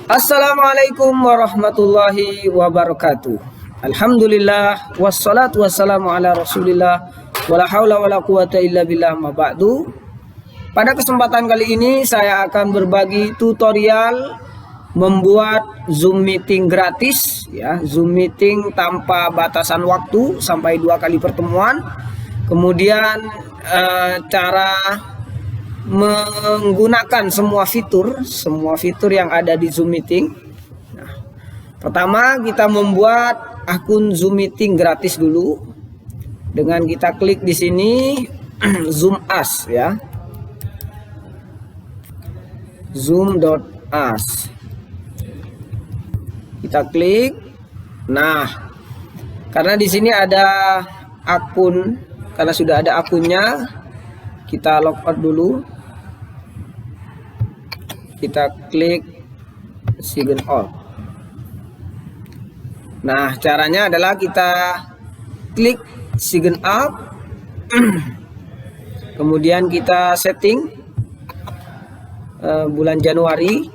Assalamualaikum warahmatullahi wabarakatuh. Alhamdulillah wassalatu wassalamu ala Rasulillah wala haula wala quwata illa billah ma ba'du. Pada kesempatan kali ini saya akan berbagi tutorial membuat Zoom meeting gratis ya, Zoom meeting tanpa batasan waktu sampai 2 kali pertemuan. Kemudian cara menggunakan semua fitur yang ada di Zoom meeting. Nah, pertama kita membuat akun Zoom meeting gratis dulu dengan kita klik di sini Zoom As ya, zoom.as kita klik. Nah, karena di sini ada akun, karena sudah ada akunnya, kita logout dulu. Kita klik sign out. Nah, caranya adalah kita klik sign up, kemudian kita setting bulan Januari,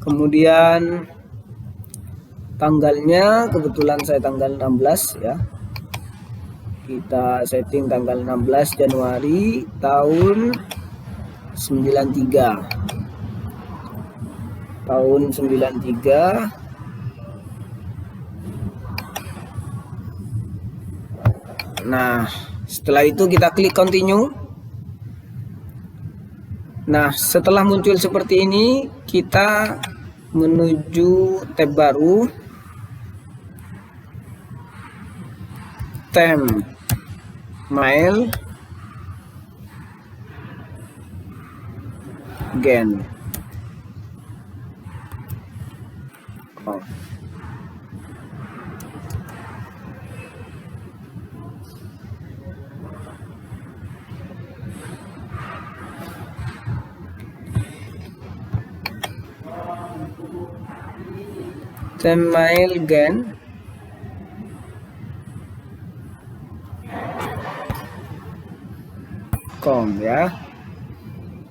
kemudian tanggalnya kebetulan saya tanggal 16 ya. Kita setting tanggal 16 Januari tahun 93. Tahun 93. Nah, setelah itu kita klik continue. Nah, setelah muncul seperti ini, kita menuju tab baru, tab mail gen. Mail gen. Ya,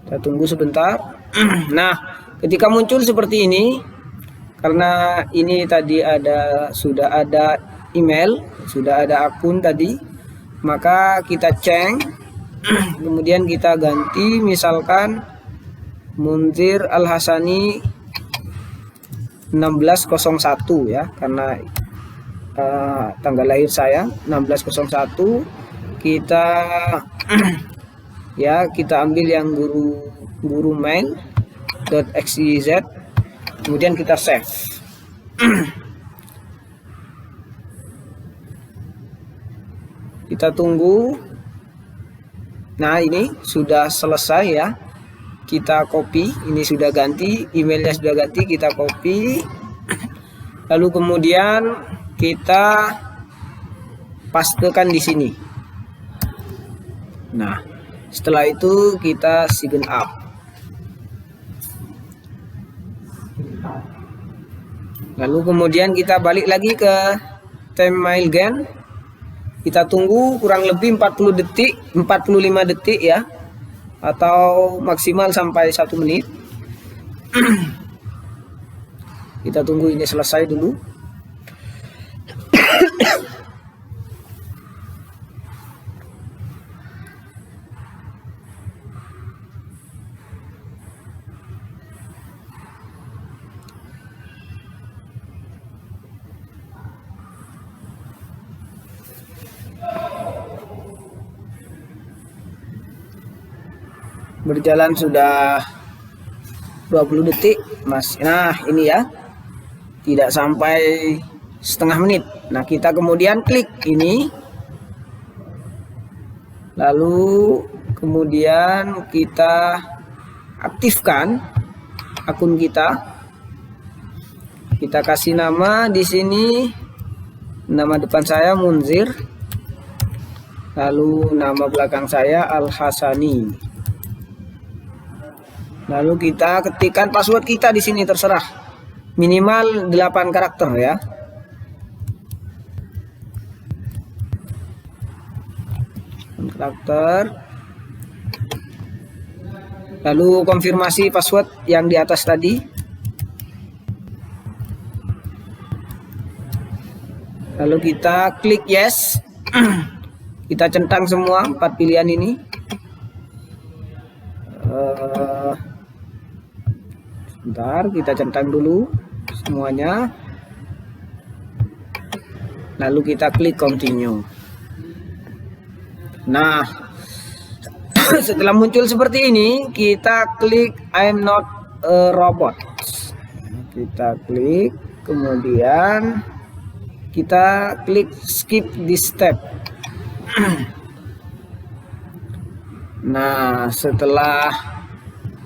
kita tunggu sebentar. Nah, ketika muncul seperti ini, karena ini tadi sudah ada email, sudah ada akun tadi, maka kita change, kemudian kita ganti, misalkan Munzir Al-Hasani 1601 ya, karena tanggal lahir saya 1601. Kita ya, kita ambil yang guru main.xyz, kemudian kita save. Kita tunggu. Nah, ini sudah selesai ya. Kita copy, ini sudah ganti, emailnya sudah ganti, kita copy. Lalu kemudian kita pastekan di sini. Nah, setelah itu kita sign up. Lalu kemudian kita balik lagi ke tab mail gen. Kita tunggu kurang lebih 40 detik, 45 detik ya, atau maksimal sampai 1 menit. Kita tunggu ini selesai dulu. Berjalan sudah 20 detik, Mas. Nah, ini ya, tidak sampai setengah menit. Nah, kita kemudian klik ini, lalu kemudian kita aktifkan akun kita. Kita kasih nama di sini, nama depan saya Munzir, lalu nama belakang saya Al-Hasani. Lalu kita ketikkan password kita di sini, terserah, minimal 8 karakter ya. Karakter. Lalu konfirmasi password yang di atas tadi. Lalu kita klik yes. Kita centang semua 4 pilihan ini. Sebentar, kita centang dulu semuanya. Lalu kita klik continue. Nah, setelah muncul seperti ini, kita klik I'm not a robot. Kita klik, kemudian kita klik skip this step. Nah, setelah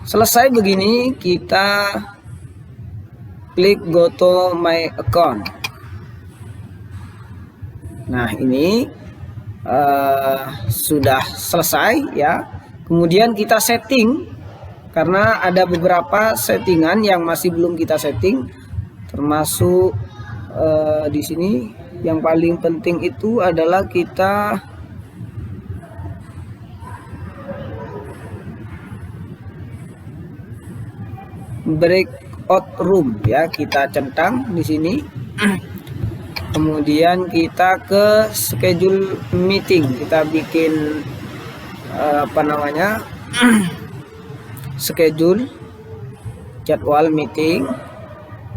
selesai begini, kita klik go to my account. Nah, ini sudah selesai ya. Kemudian kita setting, karena ada beberapa settingan yang masih belum kita setting, termasuk di sini yang paling penting itu adalah kita breakout room ya, kita centang di sini. Kemudian kita ke schedule meeting, kita bikin schedule jadwal meeting.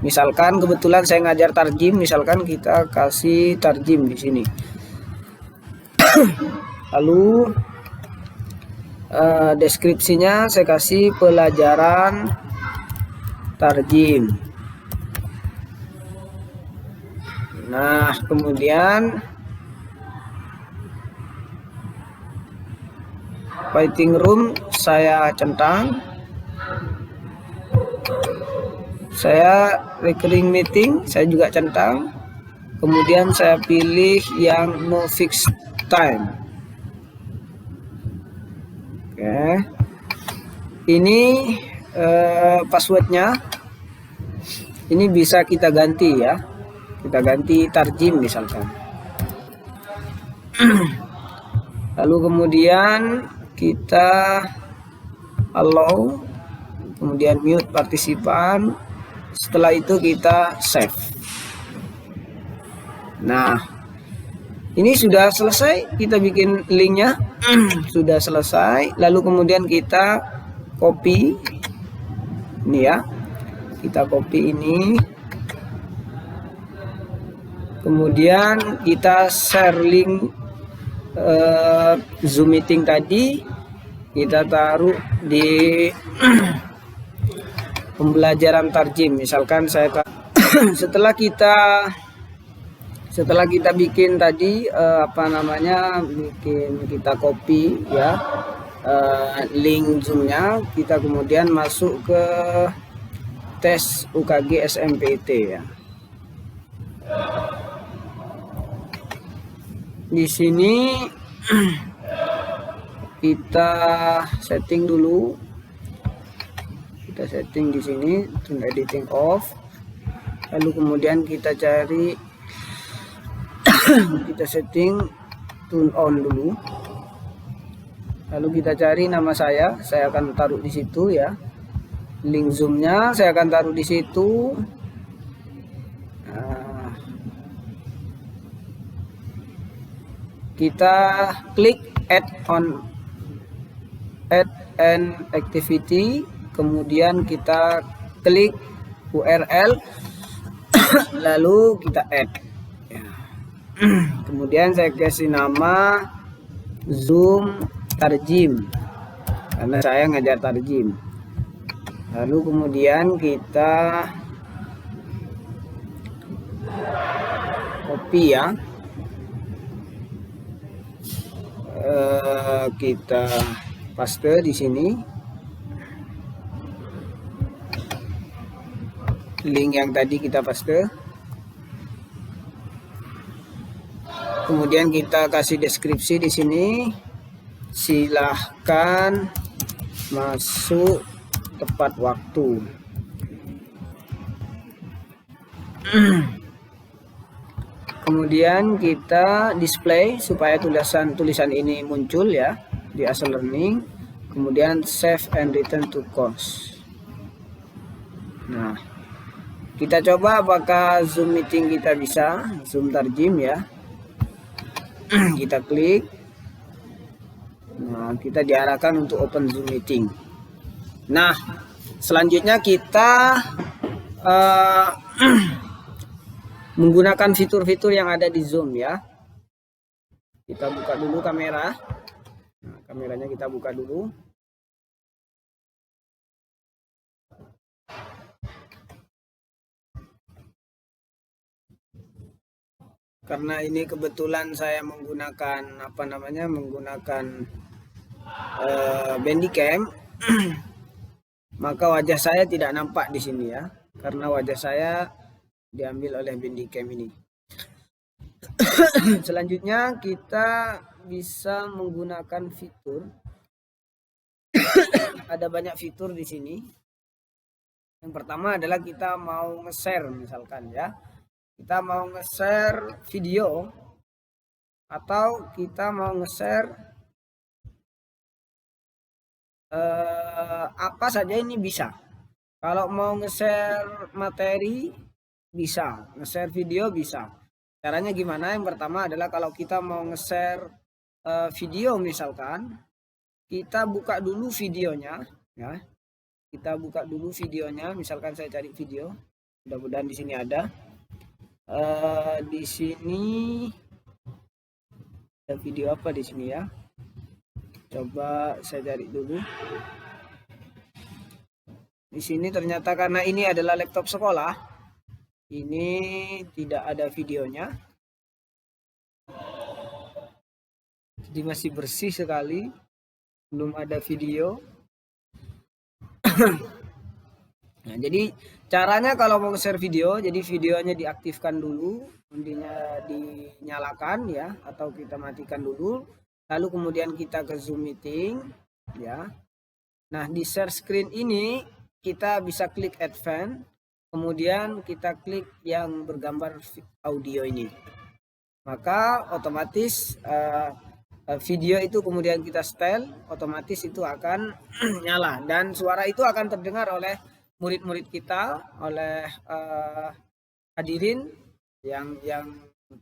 Misalkan kebetulan saya ngajar tarjim, misalkan kita kasih tarjim di sini. Lalu deskripsinya saya kasih pelajaran tarjim. Nah, kemudian waiting room saya centang. Saya recurring meeting saya juga centang. Kemudian saya pilih yang no fixed time. Oke. Ini passwordnya. Ini bisa kita ganti ya. Kita ganti tarjim misalkan. Lalu kemudian kita allow, kemudian mute partisipan. Setelah itu kita save. Nah, ini sudah selesai, kita bikin linknya. Sudah selesai. Lalu kemudian kita copy ini ya, kita copy ini. Kemudian kita share link Zoom meeting tadi, kita taruh di pembelajaran tarjim. Misalkan saya setelah kita bikin tadi kita copy ya link Zoom-nya, kita kemudian masuk ke tes UKG SMPT ya. Di sini kita setting dulu. Kita setting di sini turn editing off. Lalu kemudian kita cari kita setting turn on dulu. Lalu kita cari nama saya akan taruh di situ ya. Link Zoom-nya saya akan taruh di situ. Kita klik add an activity, kemudian kita klik URL, lalu kita add ya. Kemudian saya kasih nama Zoom tarjim karena saya ngajar tarjim. Lalu kemudian kita copy ya. Kita paste di sini link yang tadi kita paste. Kemudian kita kasih deskripsi di sini. Silahkan masuk tepat waktu. Kemudian kita display supaya tulisan ini muncul ya di Asal Learning. kemudian save and return to course. Nah, kita coba apakah Zoom meeting kita bisa, Zoom Tarjim ya. Kita klik. Nah, kita diarahkan untuk open Zoom meeting. Nah, selanjutnya kita menggunakan fitur-fitur yang ada di Zoom ya. Kita buka dulu kamera. Nah, kameranya kita buka dulu. Karena ini kebetulan saya menggunakan Bandicam, maka wajah saya tidak nampak di sini ya, karena wajah saya diambil oleh Bandicam ini. Selanjutnya kita bisa menggunakan fitur. Ada banyak fitur di sini. Yang pertama adalah kita mau nge-share misalkan ya. Kita mau nge-share video atau kita mau nge-share apa saja ini bisa. Kalau mau nge-share materi bisa, nge-share video bisa. Caranya gimana? Yang pertama adalah kalau kita mau nge-share video misalkan, kita buka dulu videonya ya. Kita buka dulu videonya, misalkan saya cari video. Mudah-mudahan di sini ada. Di sini ada video apa di sini ya? Coba saya cari dulu. Di sini ternyata karena ini adalah laptop sekolah, ini tidak ada videonya. Jadi masih bersih sekali, belum ada video. Nah, jadi caranya kalau mau share video, jadi videonya diaktifkan dulu, intinya dinyalakan ya, atau kita matikan dulu, lalu kemudian kita ke Zoom meeting ya. Nah, di share screen ini kita bisa klik advance, kemudian kita klik yang bergambar audio ini, maka otomatis video itu kemudian kita setel, otomatis itu akan nyala dan suara itu akan terdengar oleh murid-murid kita, oleh hadirin yang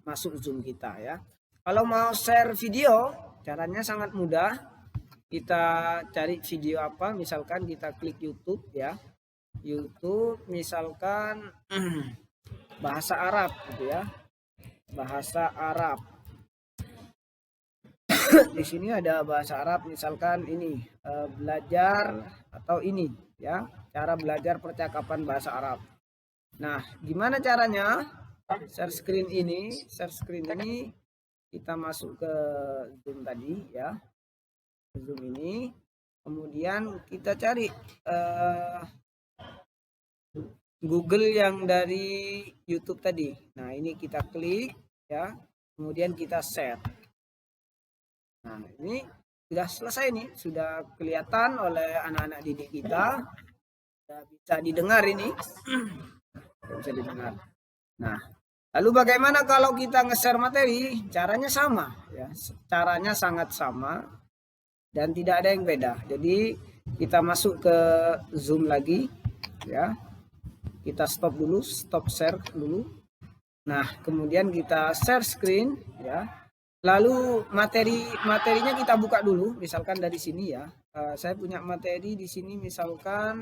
masuk Zoom kita ya. Kalau mau share video, caranya sangat mudah. Kita cari video apa, misalkan kita klik YouTube ya. YouTube misalkan bahasa Arab gitu ya. Bahasa Arab. Di sini ada bahasa Arab, misalkan ini belajar atau ini ya, cara belajar percakapan bahasa Arab. Nah, gimana caranya? Share screen ini kita masuk ke Zoom tadi ya, Zoom ini, kemudian kita cari Google yang dari YouTube tadi. Nah, ini kita klik ya, kemudian kita share. Nah, ini sudah selesai nih, sudah kelihatan oleh anak-anak didik kita, sudah bisa didengar ini, bisa didengar. Nah, lalu bagaimana kalau kita nge-share materi? Caranya sama, ya, caranya sangat sama dan tidak ada yang beda. Jadi kita masuk ke Zoom lagi, ya, kita stop dulu, stop share dulu. Nah, kemudian kita share screen, ya. Lalu materinya kita buka dulu, misalkan dari sini ya. Saya punya materi di sini, misalkan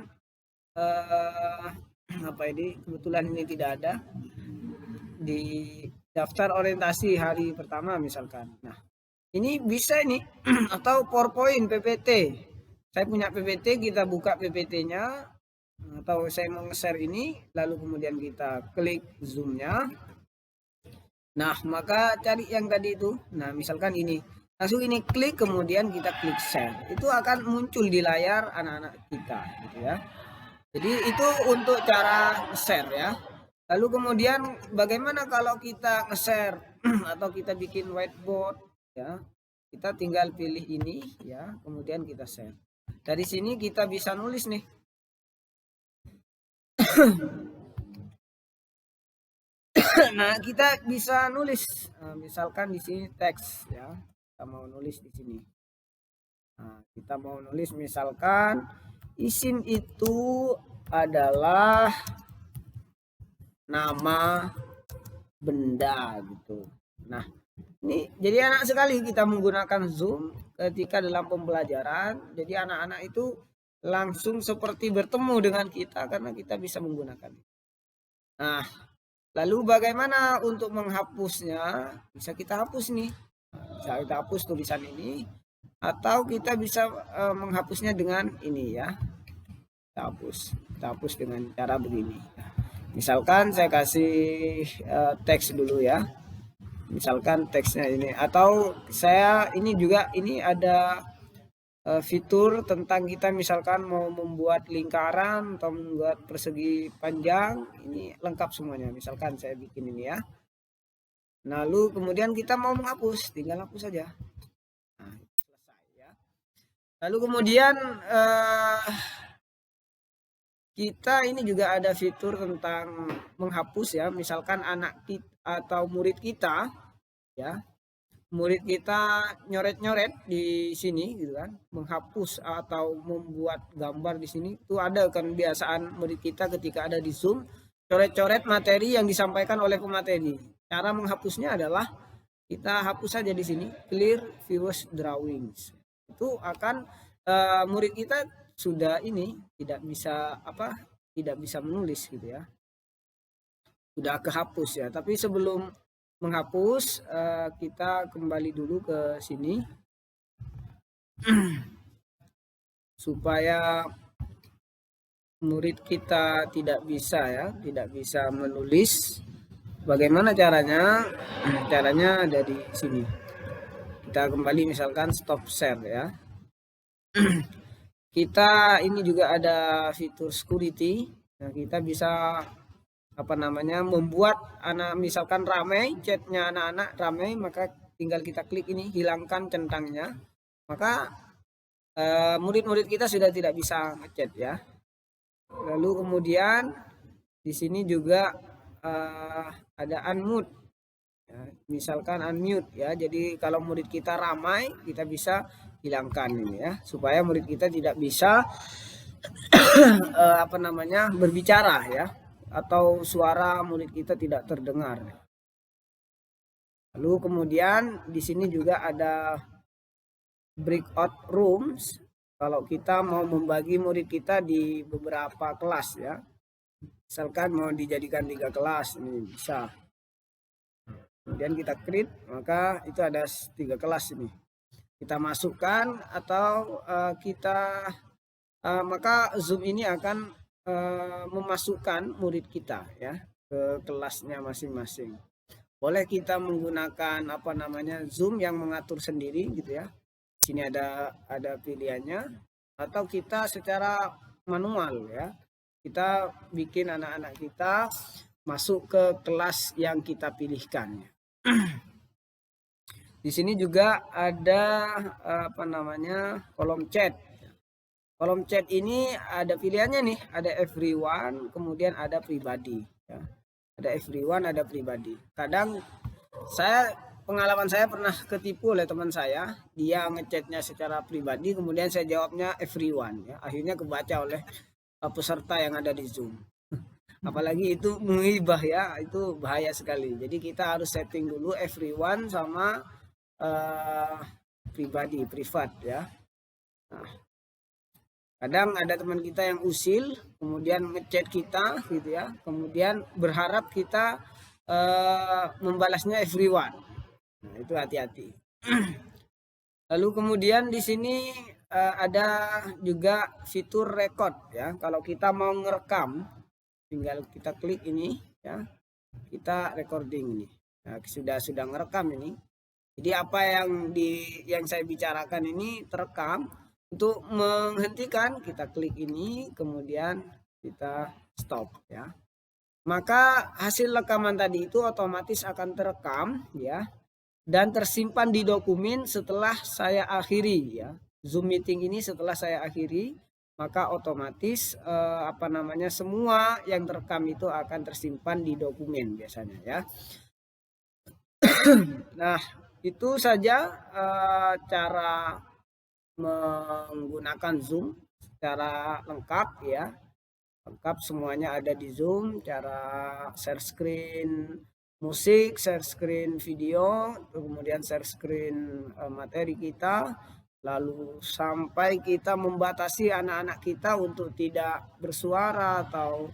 apa ini? Kebetulan ini tidak ada di daftar orientasi hari pertama misalkan. Nah, ini bisa ini atau PowerPoint PPT. Saya punya PPT, kita buka PPT-nya, atau saya mau nge-share ini, lalu kemudian kita klik Zoom-nya. Nah, maka cari yang tadi itu. Nah, misalkan ini. Langsung ini klik, kemudian kita klik share. Itu akan muncul di layar anak-anak kita gitu ya. Jadi itu untuk cara share ya. Lalu kemudian bagaimana kalau kita nge-share atau kita bikin whiteboard ya. Kita tinggal pilih ini ya, kemudian kita share. Dari sini kita bisa nulis nih. Nah, kita bisa nulis, misalkan di sini teks ya, kita mau nulis di sini. Nah, kita mau nulis misalkan isim itu adalah nama benda gitu. Nah, ini jadi enak sekali kita menggunakan Zoom ketika dalam pembelajaran. Jadi anak-anak itu langsung seperti bertemu dengan kita karena kita bisa menggunakan. Nah, lalu bagaimana untuk menghapusnya? Bisa kita hapus nih. Bisa kita hapus tulisan ini atau kita bisa menghapusnya dengan ini ya. Kita hapus dengan cara begini. Misalkan saya kasih teks dulu ya. Misalkan teksnya ini atau saya ini juga ini ada fitur tentang kita misalkan mau membuat lingkaran atau membuat persegi panjang, ini lengkap semuanya. Misalkan saya bikin ini ya. Lalu kemudian kita mau menghapus, tinggal hapus saja. Nah, selesai ya. Lalu kemudian kita ini juga ada fitur tentang menghapus ya. Misalkan anak kita atau murid kita ya, murid kita nyoret-nyoret di sini gitu kan, menghapus atau membuat gambar di sini itu ada kan kebiasaan murid kita ketika ada di Zoom coret-coret materi yang disampaikan oleh pemateri. Cara menghapusnya adalah kita hapus saja di sini clear viewers drawings. Itu akan murid kita sudah ini tidak bisa menulis gitu ya. Sudah kehapus ya. Tapi sebelum menghapus kita kembali dulu ke sini supaya murid kita tidak bisa menulis. Bagaimana caranya? Caranya ada di sini. Kita kembali misalkan stop share ya. Kita ini juga ada fitur security. Nah, kita bisa membuat anak misalkan ramai chatnya anak-anak ramai, maka tinggal kita klik ini hilangkan centangnya, maka murid-murid kita sudah tidak bisa ngechat ya. Lalu kemudian di sini juga ada unmute ya, misalkan unmute ya, jadi kalau murid kita ramai kita bisa hilangkan ini ya supaya murid kita tidak bisa berbicara ya, atau suara murid kita tidak terdengar. Lalu kemudian di sini juga ada breakout rooms kalau kita mau membagi murid kita di beberapa kelas ya. Misalkan mau dijadikan 3 kelas ini bisa. Kemudian kita create, maka itu ada 3 kelas ini. Kita masukkan atau maka Zoom ini akan memasukkan murid kita ya ke kelasnya masing-masing. Boleh kita menggunakan Zoom yang mengatur sendiri gitu ya. Sini ada pilihannya, atau kita secara manual ya. Kita bikin anak-anak kita masuk ke kelas yang kita pilihkan. Di sini juga ada kolom chat. Kolom chat ini ada pilihannya nih, ada everyone, kemudian ada pribadi. Ya. Ada everyone, ada pribadi. Kadang pengalaman saya pernah ketipu oleh teman saya, dia ngechatnya secara pribadi, kemudian saya jawabnya everyone. Ya. Akhirnya kebaca oleh peserta yang ada di Zoom. Apalagi itu menghibah ya, itu bahaya sekali. Jadi kita harus setting dulu everyone sama pribadi, privat ya. Nah, kadang ada teman kita yang usil, kemudian ngechat kita gitu ya, kemudian berharap kita membalasnya everyone. Nah, itu hati-hati. Lalu kemudian di sini ada juga fitur record ya. Kalau kita mau ngerekam, tinggal kita klik ini ya. Kita recording ini. Nah, sudah ngerekam ini. Jadi apa yang saya bicarakan ini terekam. Untuk menghentikan kita klik ini, kemudian kita stop ya. Maka hasil rekaman tadi itu otomatis akan terekam ya dan tersimpan di dokumen setelah saya akhiri ya. Zoom meeting ini setelah saya akhiri, maka otomatis semua yang terekam itu akan tersimpan di dokumen biasanya ya. Nah, itu saja cara menggunakan Zoom secara lengkap ya. Lengkap semuanya ada di Zoom, cara share screen musik, share screen video, kemudian share screen materi kita, lalu sampai kita membatasi anak-anak kita untuk tidak bersuara atau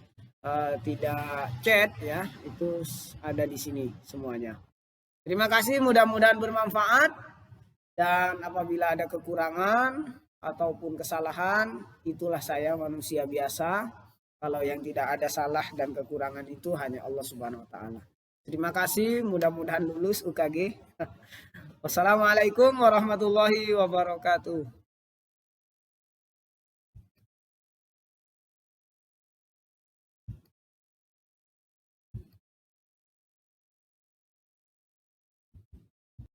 tidak chat ya, itu ada di sini semuanya. Terima kasih, mudah-mudahan bermanfaat, dan apabila ada kekurangan ataupun kesalahan, itulah saya manusia biasa. Kalau yang tidak ada salah dan kekurangan itu hanya Allah Subhanahu wa taala. Terima kasih, mudah-mudahan lulus UKG. Wassalamualaikum warahmatullahi wabarakatuh.